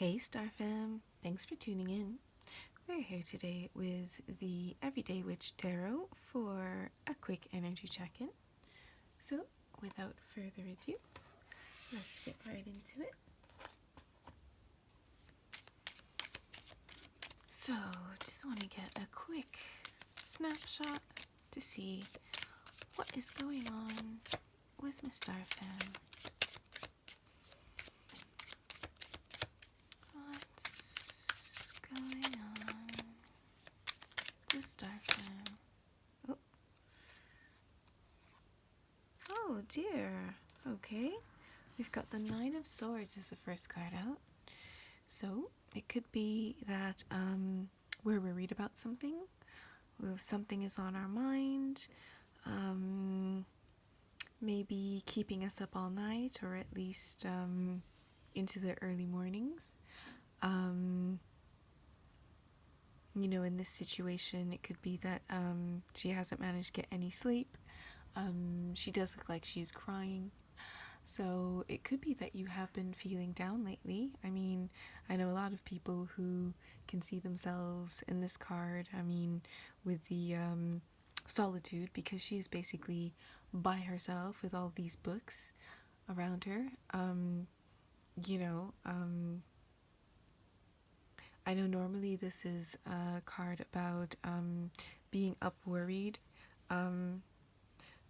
Hey Star Fam, thanks for tuning in. We're here today with the Everyday Witch Tarot for a quick energy check-in. So, without further ado, let's get right into it. So, just want to get a quick snapshot to see what is going on with my Star Fam. What's going on with Star Fam? Oh dear. Okay. We've got the Nine of Swords as the first card out. So it could be that we're worried about something, or if something is on our mind, maybe keeping us up all night, or at least into the early mornings. In this situation, it could be that she hasn't managed to get any sleep. She does look like she's crying. So it could be that you have been feeling down lately. I mean, I know a lot of people who can see themselves in this card. I mean, with the solitude, because she's basically by herself with all these books around her. I know normally this is a card about being up worried.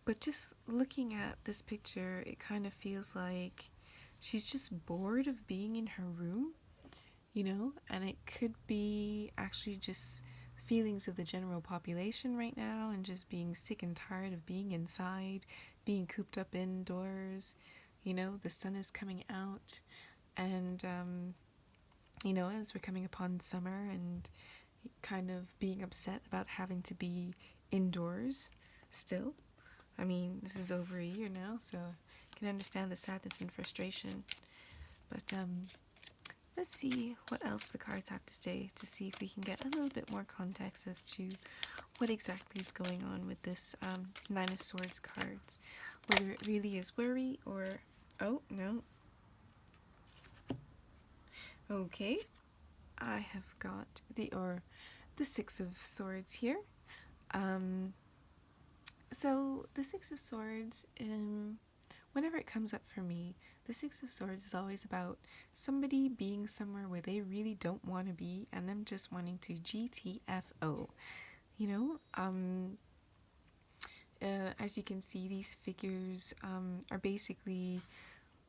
But just looking at this picture, it kind of feels like she's just bored of being in her room, and it could be actually just feelings of the general population right now and just being sick and tired of being inside, being cooped up indoors. The sun is coming out, and, as we're coming upon summer and kind of being upset about having to be indoors still. I mean, this is over a year now, so I can understand the sadness and frustration. But let's see what else the cards have to say to see if we can get a little bit more context as to what exactly is going on with this Nine of Swords cards. Whether it really is worry or... Oh, no. Okay. I have got the Six of Swords here. So the Six of Swords, whenever it comes up for me, the Six of Swords is always about somebody being somewhere where they really don't want to be and them just wanting to GTFO. As you can see, these figures are basically,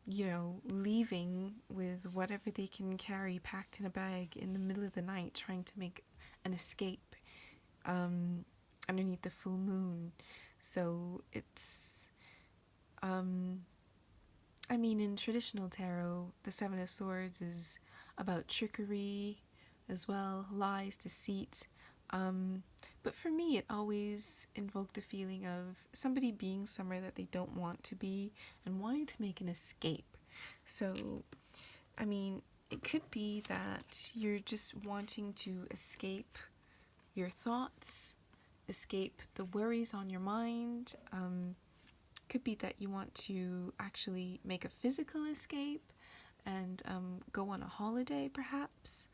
leaving with whatever they can carry packed in a bag in the middle of the night, trying to make an escape underneath the full moon. So it's, in traditional tarot, the Seven of Swords is about trickery as well, lies, deceit. But for me, it always invoked the feeling of somebody being somewhere that they don't want to be and wanting to make an escape. So, it could be that you're just wanting to escape your thoughts, escape the worries on your mind. Could be that you want to actually make a physical escape and go on a holiday, perhaps.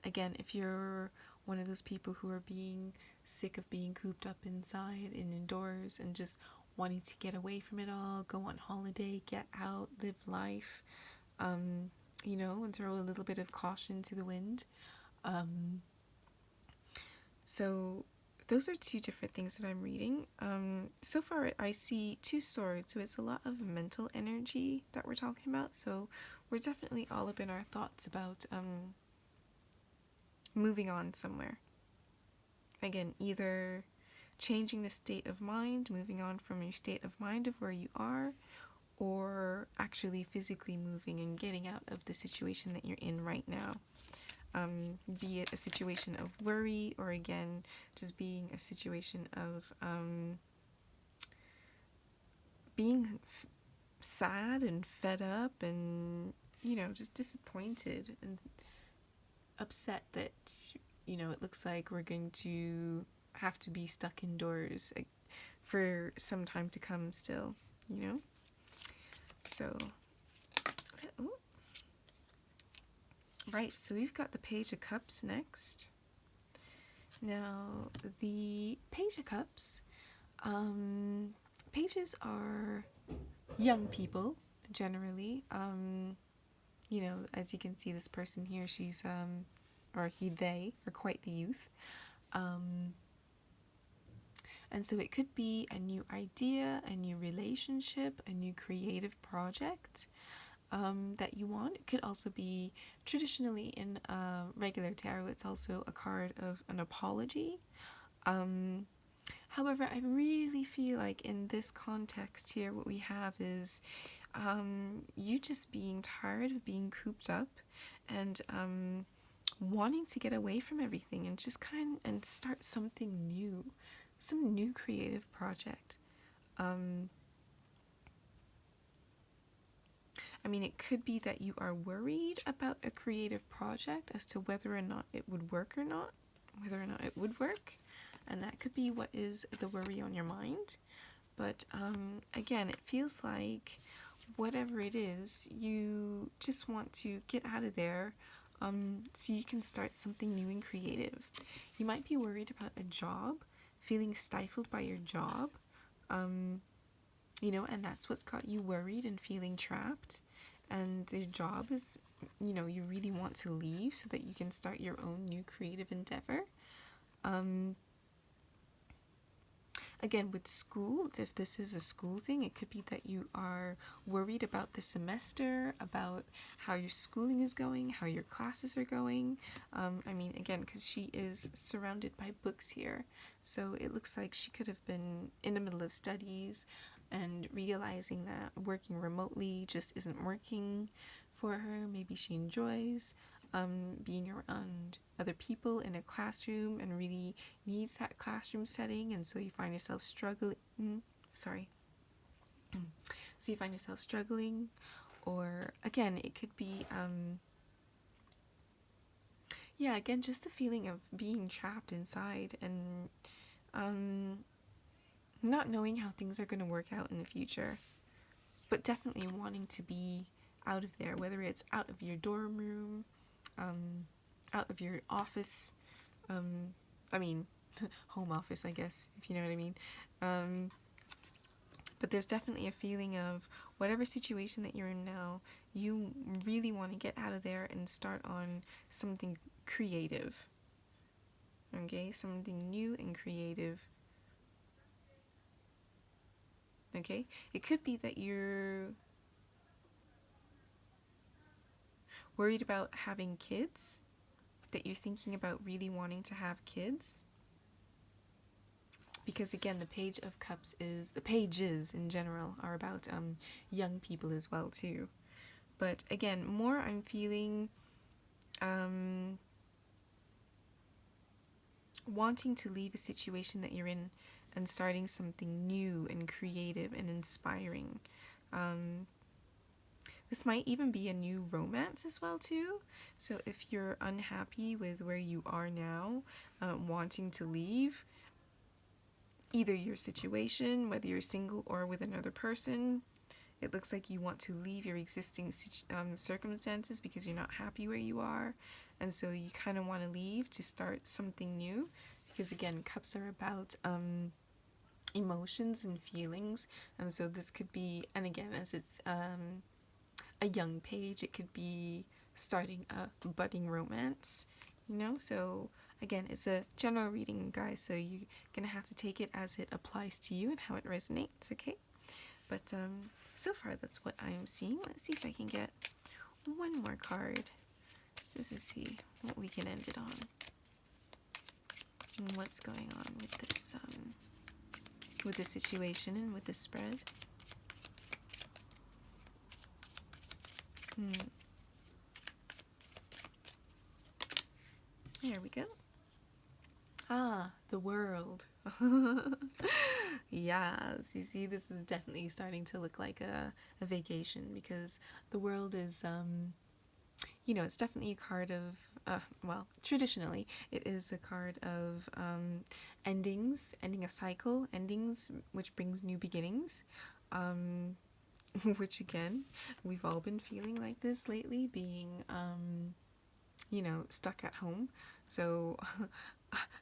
Again, if you're one of those people who are being sick of being cooped up inside and indoors and just wanting to get away from it all, go on holiday, get out, live life, and throw a little bit of caution to the wind. So those are two different things that I'm reading. So far I see two swords, so it's a lot of mental energy that we're talking about. So we're definitely all up in our thoughts about moving on somewhere. Again, either changing the state of mind, moving on from your state of mind of where you are, or actually physically moving and getting out of the situation that you're in right now. Be it a situation of worry, or again, just being a situation of being sad and fed up and, just disappointed and upset that, it looks like we're going to have to be stuck indoors for some time to come still, So, Alright, so we've got the Page of Cups next. Now, the Page of Cups, pages are young people, generally. You know, as you can see, this person here, she's, or he, they, are quite the youth. And so it could be a new idea, a new relationship, a new creative project that you want. It could also be, traditionally in regular tarot, it's also a card of an apology. However, I really feel like in this context here, what we have is you just being tired of being cooped up and wanting to get away from everything and just and start something new, some new creative project. I mean, it could be that you are worried about a creative project as to whether or not it would work or not, whether or not it would work. And that could be what is the worry on your mind. But again, it feels like whatever it is, you just want to get out of there so you can start something new and creative. You might be worried about a job, feeling stifled by your job, you know, and that's what's got you worried and feeling trapped. And the job is, you know, you really want to leave so that you can start your own new creative endeavor. Again, with school, if this is a school thing, it could be that you are worried about the semester, about how your schooling is going, how your classes are going. I mean, again, because she is surrounded by books here, so it looks like she could have been in the middle of studies and realizing that working remotely just isn't working for her. Maybe she enjoys being around other people in a classroom and really needs that classroom setting, and so you find yourself struggling. So you find yourself struggling, or again, it could be again, just the feeling of being trapped inside and not knowing how things are going to work out in the future, but definitely wanting to be out of there, whether it's out of your dorm room, out of your office, I mean, home office, I guess, if you know what I mean. But there's definitely a feeling of whatever situation that you're in now, you really want to get out of there and start on something creative. Okay, something new and creative. Okay, it could be that you're worried about having kids, that you're thinking about really wanting to have kids. Because again, the Page of Cups the pages in general are about young people as well too. But again, more I'm feeling wanting to leave a situation that you're in and starting something new and creative and inspiring. This might even be a new romance as well too. So if you're unhappy with where you are now, wanting to leave either your situation, whether you're single or with another person, it looks like you want to leave your existing circumstances because you're not happy where you are, and so you kind of want to leave to start something new. Because again, cups are about emotions and feelings, and so this could be, and again, as it's a young page, it could be starting a budding romance, you know. So again, it's a general reading, guys, so you're gonna have to take it as it applies to you and how it resonates, okay? But so far that's what I am seeing. Let's see if I can get one more card just to see what we can end it on and what's going on with this situation and with this spread. There we go. The World. Yes, you see, this is definitely starting to look like a vacation, because the World is, you know, it's definitely a card of, well, traditionally, it is a card of endings, ending a cycle, endings, which brings new beginnings. Which again, we've all been feeling like this lately, being stuck at home. So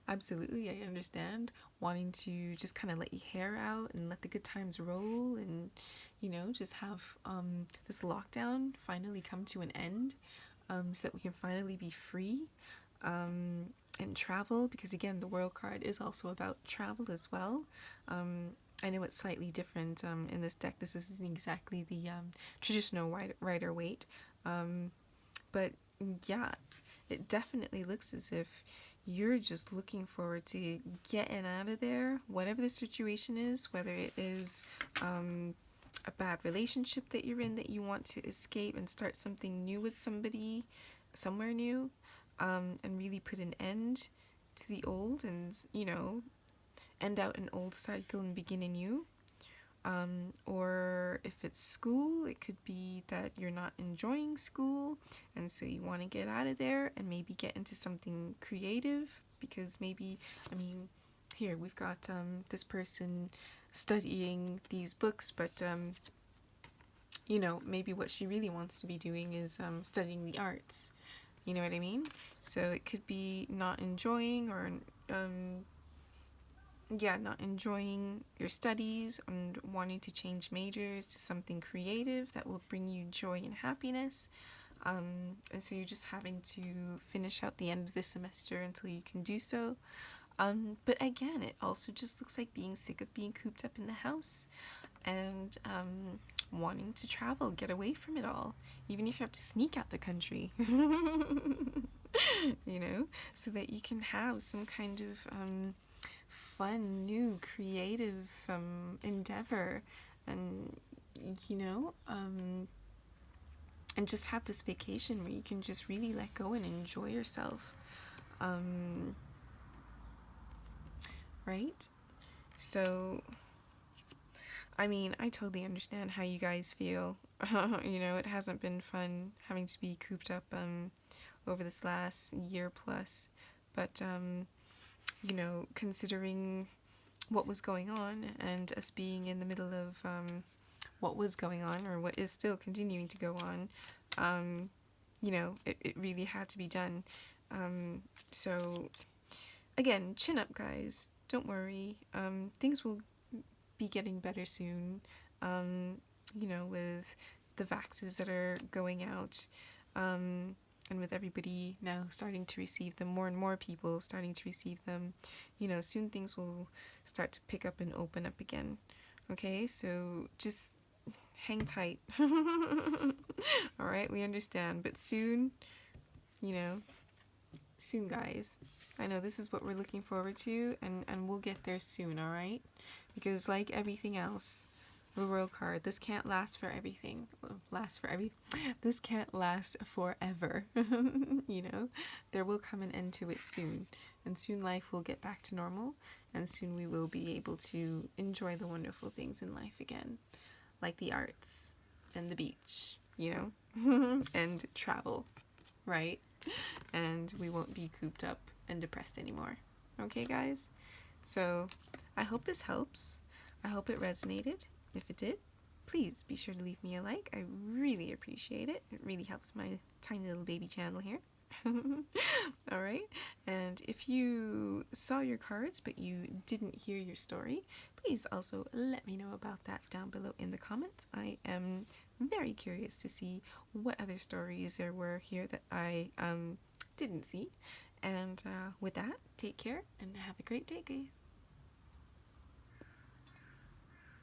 absolutely, I understand wanting to just kind of let your hair out and let the good times roll, and just have this lockdown finally come to an end, so that we can finally be free, and travel, because again, the world card is also about travel as well. I know it's slightly different in this deck. This isn't exactly the traditional Rider Waite, but yeah, it definitely looks as if you're just looking forward to getting out of there, whatever the situation is, whether it is a bad relationship that you're in that you want to escape and start something new with somebody somewhere new, and really put an end to the old, and end out an old cycle and begin anew. Or if it's school, it could be that you're not enjoying school, and so you want to get out of there and maybe get into something creative, because maybe, here we've got this person studying these books, but maybe what she really wants to be doing is studying the arts. You know what I mean? So it could be not enjoying, or not enjoying your studies and wanting to change majors to something creative that will bring you joy and happiness. And so you're just having to finish out the end of this semester until you can do so. But again, it also just looks like being sick of being cooped up in the house, and wanting to travel, get away from it all, even if you have to sneak out the country, so that you can have some kind of fun, new, creative endeavor, and and just have this vacation where you can just really let go and enjoy yourself, right? So I totally understand how you guys feel. It hasn't been fun having to be cooped up over this last year plus, but considering what was going on, and us being in the middle of what was going on, or what is still continuing to go on, it really had to be done. So again, chin up, guys. Don't worry. Things will be getting better soon, with the vaxes that are going out, and with everybody now starting to receive them, more and more people starting to receive them, soon things will start to pick up and open up again. Okay, so just hang tight. All right, we understand, but soon, soon, guys. I know this is what we're looking forward to, and we'll get there soon, all right? Because like everything else, the world card, this can't last for everything. This can't last forever. There will come an end to it soon, and soon life will get back to normal, and soon we will be able to enjoy the wonderful things in life again, like the arts and the beach, and travel, right? And we won't be cooped up and depressed anymore. Okay, guys? So I hope this helps. I hope it resonated. If it did, please be sure to leave me a like. I really appreciate it. It really helps my tiny little baby channel here. All right. And if you saw your cards but you didn't hear your story, please also let me know about that down below in the comments. I am very curious to see what other stories there were here that I didn't see. And with that, take care and have a great day, guys.